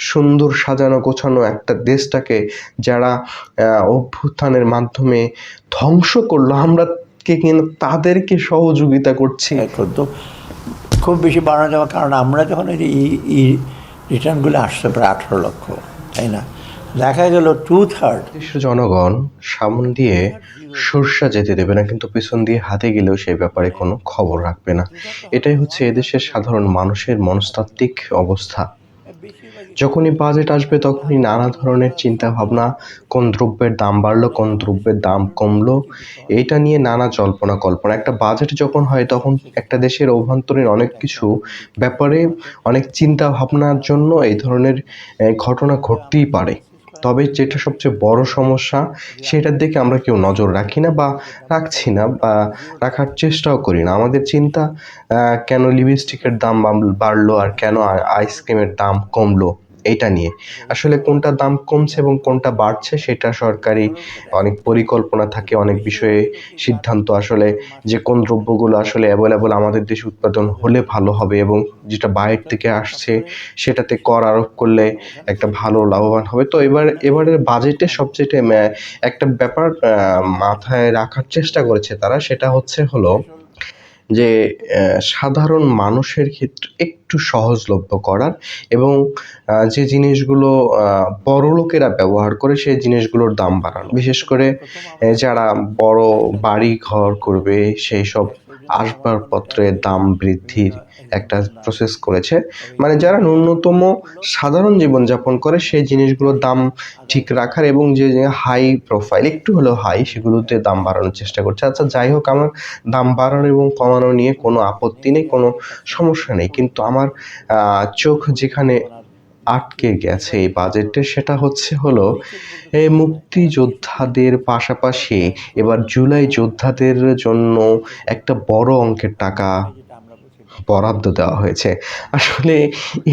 সুন্দর সাজানো গোছানো একটা দেশটাকে যারা অভ্যুত্থানের মাধ্যমে ধ্বংস করলো, আমরা কিন্তু তাদেরকে সহযোগিতা করছি। খুব বেশি বাড়ানো যাওয়ার কারণ আমরা যখন এই রিটার্নগুলো আসছে প্রায় 18 লক্ষ, তাই না, দেখা গেল 2/3 দেশের জনগণ সামন দিয়ে সরষা যেতে দেবে না, কিন্তু পিছন দিয়ে হাতে গেলেও সেই ব্যাপারে কোনো খবর রাখবে না। এটাই হচ্ছে এদেশের সাধারণ মানুষের মনস্তাত্ত্বিক অবস্থা। যখনই বাজেট আসবে তখনই নানা ধরনের চিন্তা ভাবনা, কোন দ্রব্যের দাম বাড়লো, কোন দ্রব্যের দাম কমলো, এইটা নিয়ে নানা জল্পনা কল্পনা। একটা বাজেট যখন হয় তখন একটা দেশের অভ্যন্তরীণ অনেক কিছু ব্যাপারে অনেক চিন্তা ভাবনার জন্য এই ধরনের ঘটনা ঘটতেই পারে। তবে যেটা সবচেয়ে বড় সমস্যা, সেটার দিকে আমরা কেউ নজর রাখি না বা রাখছি না বা রাখার চেষ্টাও করি না। আমাদের চিন্তা কেন লিপস্টিকের দাম বাড়লো আর কেন আইসক্রিমের দাম কমলো, এইটা নিয়ে। আসলে কোনটা দাম কমছে এবং কোনটা বাড়ছে সেটা সরকারি অনেক পরিকল্পনা থাকে, অনেক বিষয়ে সিদ্ধান্ত আসলে যে কোন দ্রব্যগুলো আসলে অ্যাভেলেবল আমাদের দেশে উৎপাদন হলে ভালো হবে এবং যেটা বাইরে থেকে আসছে সেটাতে কর আরোপ করলে একটা ভালো লাভবান হবে। তো এবারের বাজেটে সবচেয়ে একটা ব্যাপার মাথায় রাখার চেষ্টা করেছে তারা, সেটা হলো যে সাধারণ মানুষের ক্ষেত্রে একটু সহজলভ্য করার এবং যে জিনিসগুলো বড়লোকেরা ব্যবহার করে সেই জিনিসগুলোর দাম বাড়ানো। বিশেষ করে যারা বড় বাড়ি ঘর করবে সেই সব আসবাবপত্রের দাম বৃদ্ধির একটা প্রসেস করেছে। মানে যারা ন্যূনতম সাধারণ জীবনযাপন করে সেই জিনিসগুলোর দাম ঠিক রাখার এবং যে হাই প্রোফাইল একটু হলেও হাই সেগুলোতে দাম বাড়ানোর চেষ্টা করছে। আচ্ছা, যাই হোক, আমার দাম বাড়ানো এবং কমানো নিয়ে কোনো আপত্তি নেই, কোনো সমস্যা নেই, কিন্তু আমার চোখ যেখানে আটকে গেছে এই বাজেটে সেটা হলো এই মুক্তিযোদ্ধাদের পাশাপাশি এবার জুলাই যোদ্ধাদের জন্য একটা বড় অঙ্কের টাকা বরাদ্দ দেওয়া হয়েছে। আসলে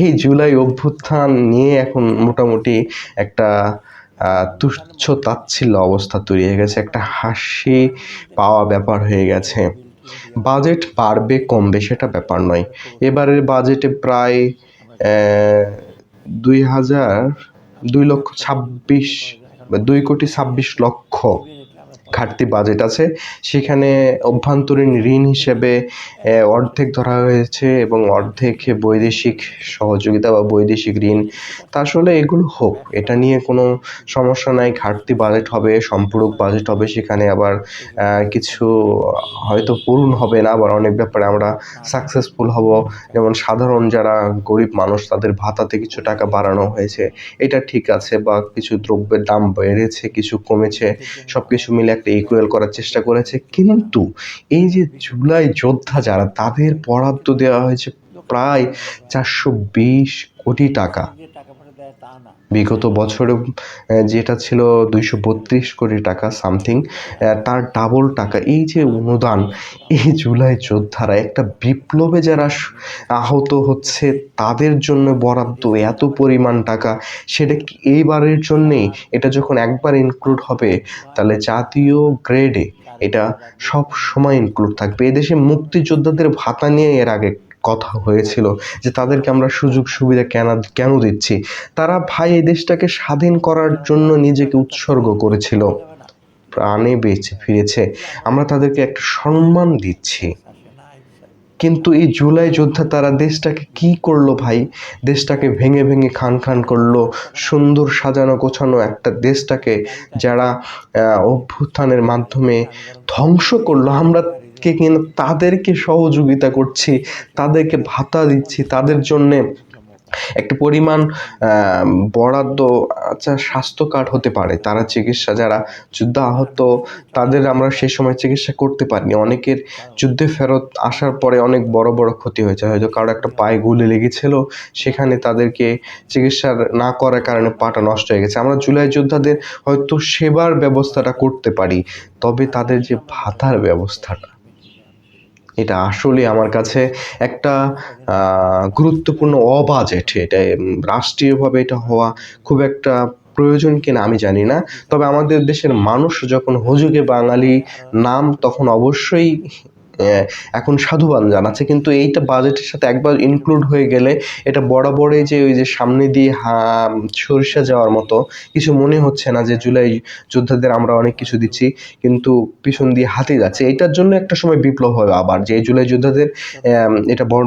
এই জুলাই অভ্যুত্থান নিয়ে এখন মোটামুটি একটা তুচ্ছ তাচ্ছিল্য অবস্থা তৈরি হয়ে গেছে, একটা হাসি পাওয়া ব্যাপার হয়ে গেছে। বাজেট বাড়বে কমবে সেটা ব্যাপার নয়। এবারের বাজেটে প্রায় 2,26,000,000 ঘাটতি বাজেট আছে। সেখানে অভ্যন্তরীণ ঋণ হিসেবে অর্ধেক ধরা হয়েছে এবং অর্ধেক বৈদেশিক সহযোগিতা বা বৈদেশিক ঋণ। তা আসলে এগুলো হোক, এটা নিয়ে কোনো সমস্যা নাই। ঘাটতি বাজেট হবে, সম্পূরক বাজেট হবে, সেখানে আবার কিছু হয়তো পূরণ হবে না, আবার অনেক ব্যাপারে আমরা সাকসেসফুল হব। যেমন সাধারণ যারা গরিব মানুষ তাদের ভাতাতে কিছু টাকা বাড়ানো হয়েছে, এটা ঠিক আছে, বা কিছু দ্রব্যের দাম বেড়েছে, কিছু কমেছে, সবকিছু মিলে একটা ইকুয়াল করার চেষ্টা করেছে। কিন্তু এই যে জুলাই যোদ্ধা যারা, তাদের বরাদ্দ দেওয়া হয়েছে প্রায় 420 কোটি টাকা। বিগত বছরে যেটা ছিল 232 কোটি টাকা সামথিং, তার ডাবল টাকা। এই যে অনুদান, এই জুলাই যোদ্ধারা একটা বিপ্লবে যারা আহত হচ্ছে তাদের জন্য বরাদ্দ এত পরিমাণ টাকা, সেটা কি এইবারের জন্যেই? এটা যখন একবার ইনক্লুড হবে তাহলে জাতীয় গ্রেডে এটা সব সময় ইনক্লুড থাকবে। এদেশে মুক্তিযোদ্ধাদের ভাতা নিয়ে এর আগে কথা হয়েছিল যে তাদেরকে আমরা সুযোগ সুবিধা কেন দিচ্ছি। তারা ভাই এই দেশটাকে স্বাধীন করার জন্য নিজেকে উৎসর্গ করেছিল, প্রাণে বেঁচে ফিরেছে, আমরা তাদেরকে একটা সম্মান দিচ্ছি। কিন্তু এই জুলাই যোদ্ধা তারা দেশটাকে কি করলো ভাই? দেশটাকে ভেঙে ভেঙে খান খান করলো। সুন্দর সাজানো গোছানো একটা দেশটাকে যারা অভ্যুত্থানের মাধ্যমে ধ্বংস করলো, আমরা কিন্তু তাদেরকে সহযোগিতা করছি, তাদেরকে ভাতা দিচ্ছি, তাদের জন্যে একটা পরিমাণ বরাদ্দ। আচ্ছা, স্বাস্থ্য কার্ড হতে পারে, তারা চিকিৎসা, যারা যুদ্ধে আহত তাদের আমরা সেই সময় চিকিৎসা করতে পারিনি। অনেকের যুদ্ধে ফেরত আসার পরে অনেক বড় বড় ক্ষতি হয়েছে, হয়তো কারো একটা পায়ে গুলি লেগেছিল, সেখানে তাদেরকে চিকিৎসা না করার কারণে পাটা নষ্ট হয়ে গেছে। আমরা জুলাই যোদ্ধাদের হয়তো সেবার ব্যবস্থাটা করতে পারি, তবে তাদের যে ভাতার ব্যবস্থাটা, এটা আসলে আমার কাছে একটা গুরুত্বপূর্ণ অবাজেট। এটা রাষ্ট্রীয়ভাবে এটা হওয়া খুব একটা প্রয়োজন কিনা আমি জানি না। তবে আমাদের দেশের মানুষ যখন হুজুগে বাঙালি নাম, তখন অবশ্যই এখন সাধুবাদ জানাচ্ছে, কিন্তু এইটা বাজেটের সাথে একবার ইনক্লুড হয়ে গেলে এটা বরাবরই যে ওই যে সামনে দিয়ে সরিষা যাওয়ার মতো কিছু মনে হচ্ছে না যে জুলাই যোদ্ধাদের আমরা অনেক কিছু দিচ্ছি কিন্তু পিছন দিয়ে হাতে যাচ্ছে। এটার জন্য একটা সময় বিপ্লব হবে আবার, যে এই জুলাই যোদ্ধাদের এটা বড়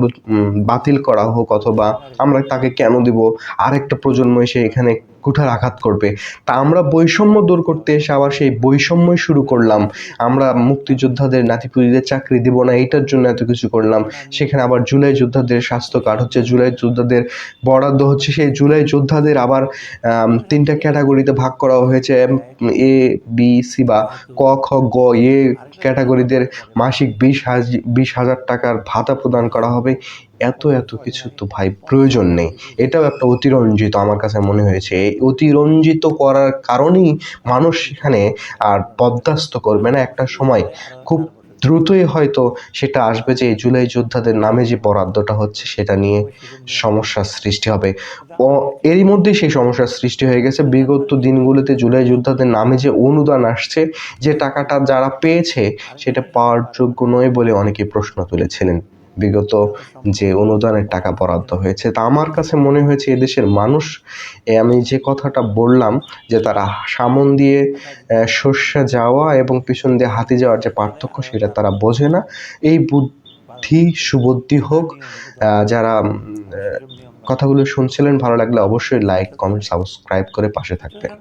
বাতিল করা হোক, অথবা আমরা তাকে কেন দিব, আরেকটা প্রজন্ম এসে এখানে কুঠার আঘাত করবে। তা আমরা বৈষম্য দূর করতে এসে আবার সেই বৈষম্যই শুরু করলাম। আমরা মুক্তিযোদ্ধাদের নাতিপুতিদের চাকরি দিব না, এইটার জন্য এত কিছু করলাম। সেখানে আবার জুলাই যোদ্ধাদের স্বাস্থ্য কার্ড হচ্ছে, জুলাই যোদ্ধাদের বরাদ্দ হচ্ছে, সেই জুলাই যোদ্ধাদের আবার 3টা ক্যাটাগরিতে ভাগ করা হয়েছে, এ বি সি বা ক খ গ। এ ক্যাটাগরিদের মাসিক 20,000 টাকার ভাতা প্রদান করা হবে। এত কিছু তো ভাই প্রয়োজন নেই। এটাও একটা অতিরঞ্জিত আমার কাছে মনে হয়েছে। এই অতিরঞ্জিত করার কারণেই মানুষ সেখানে আর বরদাস্ত করবে না। একটা সময় খুব দ্রুতই হয়তো সেটা আসবে যে জুলাই যোদ্ধাদের নামে যে বরাদ্দটা হচ্ছে সেটা নিয়ে সমস্যার সৃষ্টি হবে। এরই মধ্যেই সেই সমস্যার সৃষ্টি হয়ে গেছে। বিগত দিনগুলোতে জুলাই যোদ্ধাদের নামে যে অনুদান আসছে, যে টাকাটা যারা পেয়েছে সেটা পাওয়ার যোগ্য নয় বলে অনেকে প্রশ্ন তুলেছিলেন। বিগত যে অনুদানের টাকা বরাদ্দ হয়েছে, তা আমার কাছে মনে হয়েছে এদেশের মানুষ, আমি যে কথাটা বললাম যে তারা সামন দিয়ে সর্ষে যাওয়া এবং পিছন দিয়ে হাতি যাওয়ার যে পার্থক্য সেটা তারা বোঝে না। এই সুবুদ্ধি হোক। যারা কথাগুলো শুনছিলেন, ভালো লাগলে অবশ্যই লাইক, কমেন্ট, সাবস্ক্রাইব করে পাশে থাকবেন।